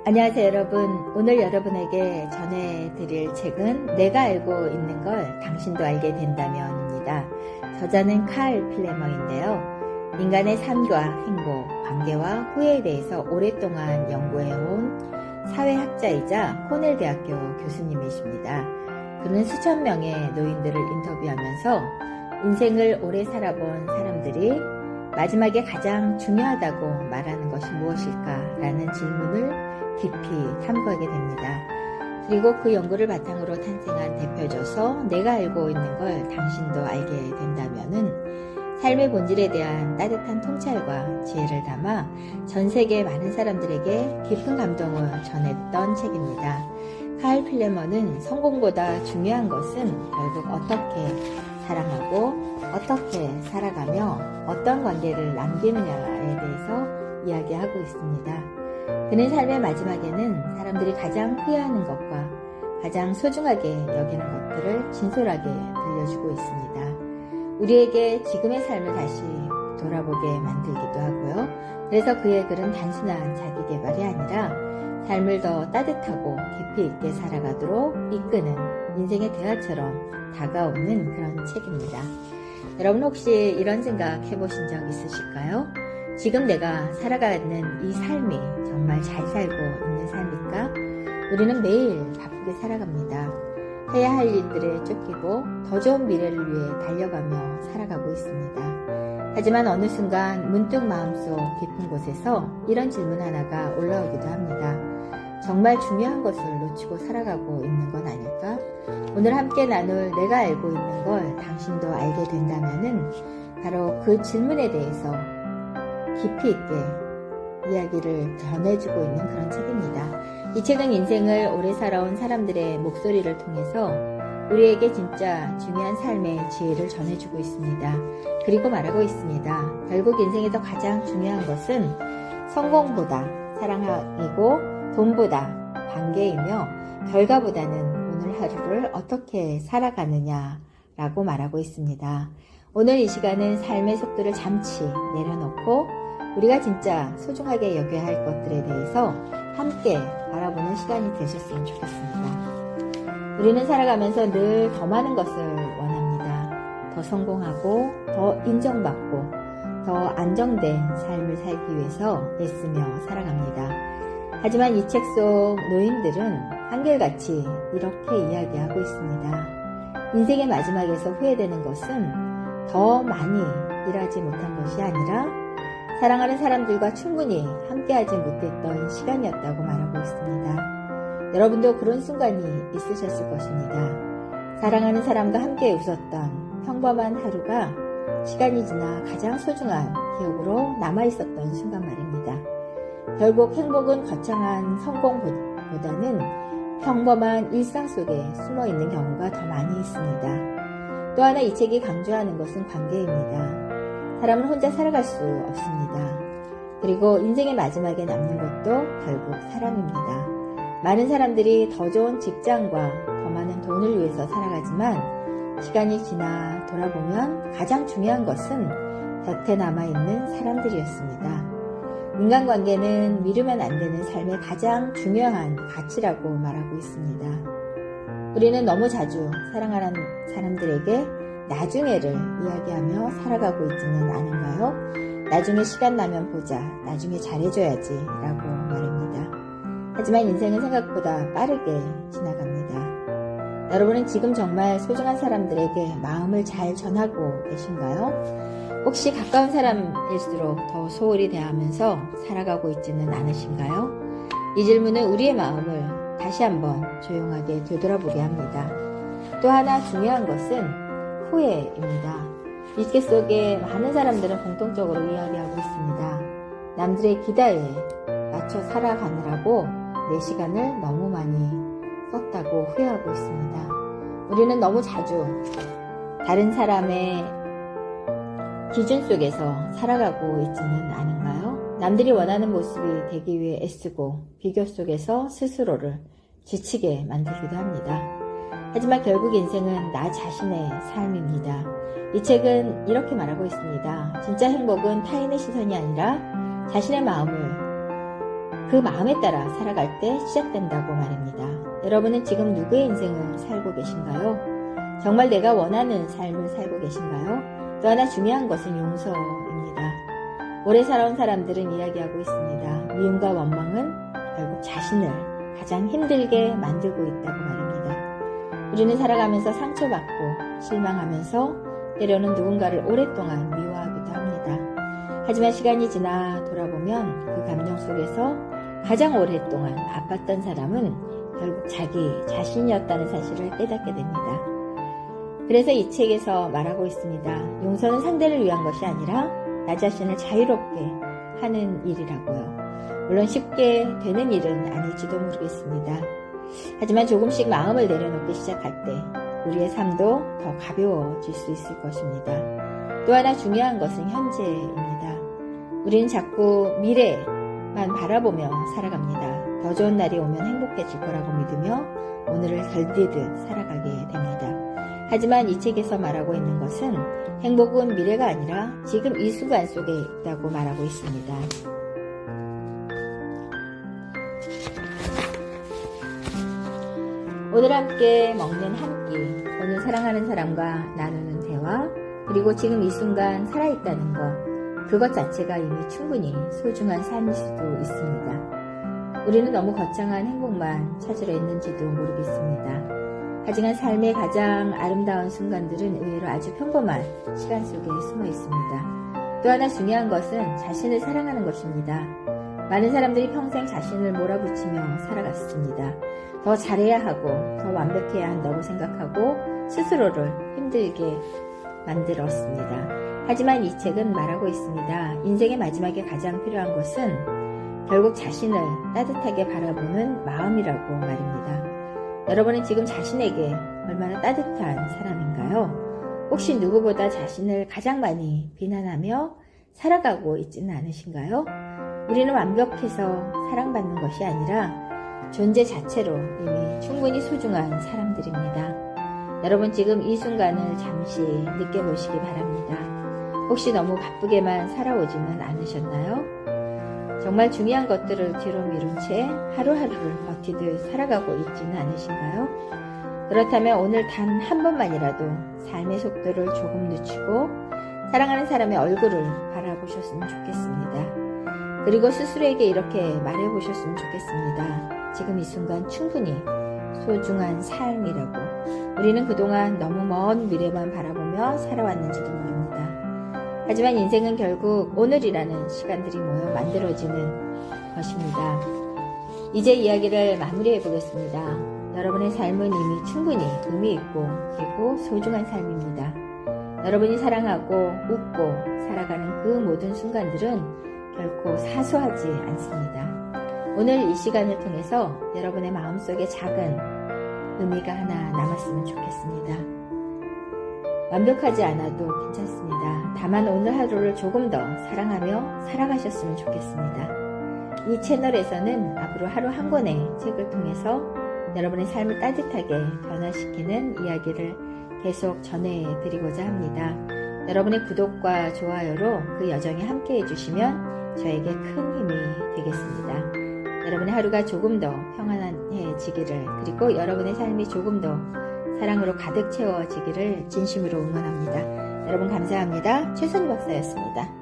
안녕하세요 여러분. 오늘 여러분에게 전해드릴 책은 내가 알고 있는 걸 당신도 알게 된다면입니다. 저자는 칼 필레머인데요. 인간의 삶과 행복, 관계와 후회에 대해서 오랫동안 연구해온 사회학자이자 코넬 대학교 교수님이십니다. 그는 수천 명의 노인들을 인터뷰하면서 인생을 오래 살아본 사람들이 마지막에 가장 중요하다고 말하는 것이 무엇일까라는 질문을 깊이 탐구하게 됩니다. 그리고 그 연구를 바탕으로 탄생한 대표져서 내가 알고 있는 걸 당신도 알게 된다면은 삶의 본질에 대한 따뜻한 통찰과 지혜를 담아 전 세계 많은 사람들에게 깊은 감동을 전했던 책입니다. 칼 필레머는 성공보다 중요한 것은 결국 어떻게 사랑하고 어떻게 살아가며 어떤 관계를 남기느냐에 대해서 이야기하고 있습니다. 그는 삶의 마지막에는 사람들이 가장 후회하는 것과 가장 소중하게 여기는 것들을 진솔하게 들려주고 있습니다. 우리에게 지금의 삶을 다시 돌아보게 만들기도 하고요. 그래서 그의 글은 단순한 자기계발이 아니라 삶을 더 따뜻하고 깊이 있게 살아가도록 이끄는 인생의 대화처럼 다가오는 그런 책입니다. 여러분 혹시 이런 생각 해보신 적 있으실까요? 지금 내가 살아가는 이 삶이 정말 잘 살고 있는 삶일까? 우리는 매일 바쁘게 살아갑니다. 해야 할 일들에 쫓기고 더 좋은 미래를 위해 달려가며 살아가고 있습니다. 하지만 어느 순간 문득 마음속 깊은 곳에서 이런 질문 하나가 올라오기도 합니다. 정말 중요한 것을 놓치고 살아가고 있는 건 아닐까? 오늘 함께 나눌 내가 알고 있는 걸 당신도 알게 된다면은 바로 그 질문에 대해서 깊이 있게 이야기를 전해주고 있는 그런 책입니다. 이 책은 인생을 오래 살아온 사람들의 목소리를 통해서 우리에게 진짜 중요한 삶의 지혜를 전해주고 있습니다. 그리고 말하고 있습니다. 결국 인생에서 가장 중요한 것은 성공보다 사랑이고 돈보다 관계이며 결과보다는 오늘 하루를 어떻게 살아가느냐라고 말하고 있습니다. 오늘 이 시간은 삶의 속도를 잠시 내려놓고 우리가 진짜 소중하게 여겨야 할 것들에 대해서 함께 바라보는 시간이 되셨으면 좋겠습니다. 우리는 살아가면서 늘 더 많은 것을 원합니다. 더 성공하고 더 인정받고 더 안정된 삶을 살기 위해서 애쓰며 살아갑니다. 하지만 이 책 속 노인들은 한결같이 이렇게 이야기하고 있습니다. 인생의 마지막에서 후회되는 것은 더 많이 일하지 못한 것이 아니라 사랑하는 사람들과 충분히 함께하지 못했던 시간이었다고 말하고 있습니다. 여러분도 그런 순간이 있으셨을 것입니다. 사랑하는 사람과 함께 웃었던 평범한 하루가 시간이 지나 가장 소중한 기억으로 남아있었던 순간 말입니다. 결국 행복은 거창한 성공보다는 평범한 일상 속에 숨어있는 경우가 더 많이 있습니다. 또 하나 이 책이 강조하는 것은 관계입니다. 사람은 혼자 살아갈 수 없습니다. 그리고 인생의 마지막에 남는 것도 결국 사람입니다. 많은 사람들이 더 좋은 직장과 더 많은 돈을 위해서 살아가지만 시간이 지나 돌아보면 가장 중요한 것은 곁에 남아있는 사람들이었습니다. 인간관계는 미루면 안 되는 삶의 가장 중요한 가치라고 말하고 있습니다. 우리는 너무 자주 사랑하는 사람들에게 나중에를 이야기하며 살아가고 있지는 않은가요? 나중에 시간 나면 보자, 나중에 잘해줘야지 라고 말입니다. 하지만 인생은 생각보다 빠르게 지나갑니다. 여러분은 지금 정말 소중한 사람들에게 마음을 잘 전하고 계신가요? 혹시 가까운 사람일수록 더 소홀히 대하면서 살아가고 있지는 않으신가요? 이 질문은 우리의 마음을 다시 한번 조용하게 되돌아보게 합니다. 또 하나 중요한 것은 후회입니다. 이 책 속에 많은 사람들은 공통적으로 이야기하고 있습니다. 남들의 기대에 맞춰 살아가느라고 내 시간을 너무 많이 썼다고 후회하고 있습니다. 우리는 너무 자주 다른 사람의 기준 속에서 살아가고 있지는 않은가요? 남들이 원하는 모습이 되기 위해 애쓰고 비교 속에서 스스로를 지치게 만들기도 합니다. 하지만 결국 인생은 나 자신의 삶입니다. 이 책은 이렇게 말하고 있습니다. 진짜 행복은 타인의 시선이 아니라 자신의 마음을 그 마음에 따라 살아갈 때 시작된다고 말입니다. 여러분은 지금 누구의 인생을 살고 계신가요? 정말 내가 원하는 삶을 살고 계신가요? 또 하나 중요한 것은 용서입니다. 오래 살아온 사람들은 이야기하고 있습니다. 미움과 원망은 결국 자신을 가장 힘들게 만들고 있다고 말입니다. 우리는 살아가면서 상처받고 실망하면서 때로는 누군가를 오랫동안 미워하기도 합니다. 하지만 시간이 지나 돌아보면 그 감정 속에서 가장 오랫동안 아팠던 사람은 결국 자기 자신이었다는 사실을 깨닫게 됩니다. 그래서 이 책에서 말하고 있습니다. 용서는 상대를 위한 것이 아니라 나 자신을 자유롭게 하는 일이라고요. 물론 쉽게 되는 일은 아닐지도 모르겠습니다. 하지만 조금씩 마음을 내려놓기 시작할 때 우리의 삶도 더 가벼워질 수 있을 것입니다. 또 하나 중요한 것은 현재입니다. 우리는 자꾸 미래만 바라보며 살아갑니다. 더 좋은 날이 오면 행복해질 거라고 믿으며 오늘을 견디듯 살아가게 됩니다. 하지만 이 책에서 말하고 있는 것은 행복은 미래가 아니라 지금 이 순간 속에 있다고 말하고 있습니다. 오늘 함께 먹는 한 끼, 오늘 사랑하는 사람과 나누는 대화, 그리고 지금 이 순간 살아있다는 것, 그것 자체가 이미 충분히 소중한 삶일 수도 있습니다. 우리는 너무 거창한 행복만 찾으려 했는지도 모르겠습니다. 하지만 삶의 가장 아름다운 순간들은 의외로 아주 평범한 시간 속에 숨어 있습니다. 또 하나 중요한 것은 자신을 사랑하는 것입니다. 많은 사람들이 평생 자신을 몰아붙이며 살아갔습니다. 더 잘해야 하고 더 완벽해야 한다고 생각하고 스스로를 힘들게 만들었습니다. 하지만 이 책은 말하고 있습니다. 인생의 마지막에 가장 필요한 것은 결국 자신을 따뜻하게 바라보는 마음이라고 말입니다. 여러분은 지금 자신에게 얼마나 따뜻한 사람인가요? 혹시 누구보다 자신을 가장 많이 비난하며 살아가고 있지는 않으신가요? 우리는 완벽해서 사랑받는 것이 아니라 존재 자체로 이미 충분히 소중한 사람들입니다. 여러분 지금 이 순간을 잠시 느껴보시기 바랍니다. 혹시 너무 바쁘게만 살아오지는 않으셨나요? 정말 중요한 것들을 뒤로 미룬 채 하루하루를 버티듯 살아가고 있지는 않으신가요? 그렇다면 오늘 단 한 번만이라도 삶의 속도를 조금 늦추고 사랑하는 사람의 얼굴을 바라보셨으면 좋겠습니다. 그리고 스스로에게 이렇게 말해보셨으면 좋겠습니다. 지금 이 순간 충분히 소중한 삶이라고. 우리는 그동안 너무 먼 미래만 바라보며 살아왔는지도 모릅니다. 하지만 인생은 결국 오늘이라는 시간들이 모여 만들어지는 것입니다. 이제 이야기를 마무리해 보겠습니다. 여러분의 삶은 이미 충분히 의미 있고 그리고 소중한 삶입니다. 여러분이 사랑하고 웃고 살아가는 그 모든 순간들은 결코 사소하지 않습니다. 오늘 이 시간을 통해서 여러분의 마음속에 작은 의미가 하나 남았으면 좋겠습니다. 완벽하지 않아도 괜찮습니다. 다만 오늘 하루를 조금 더 사랑하며 살아가셨으면 좋겠습니다. 이 채널에서는 앞으로 하루 한 권의 책을 통해서 여러분의 삶을 따뜻하게 변화시키는 이야기를 계속 전해드리고자 합니다. 여러분의 구독과 좋아요로 그 여정에 함께 해주시면 저에게 큰 힘이 되겠습니다. 여러분의 하루가 조금 더 평안해지기를, 그리고 여러분의 삶이 조금 더 사랑으로 가득 채워지기를 진심으로 응원합니다. 여러분 감사합니다. 최선희 박사였습니다.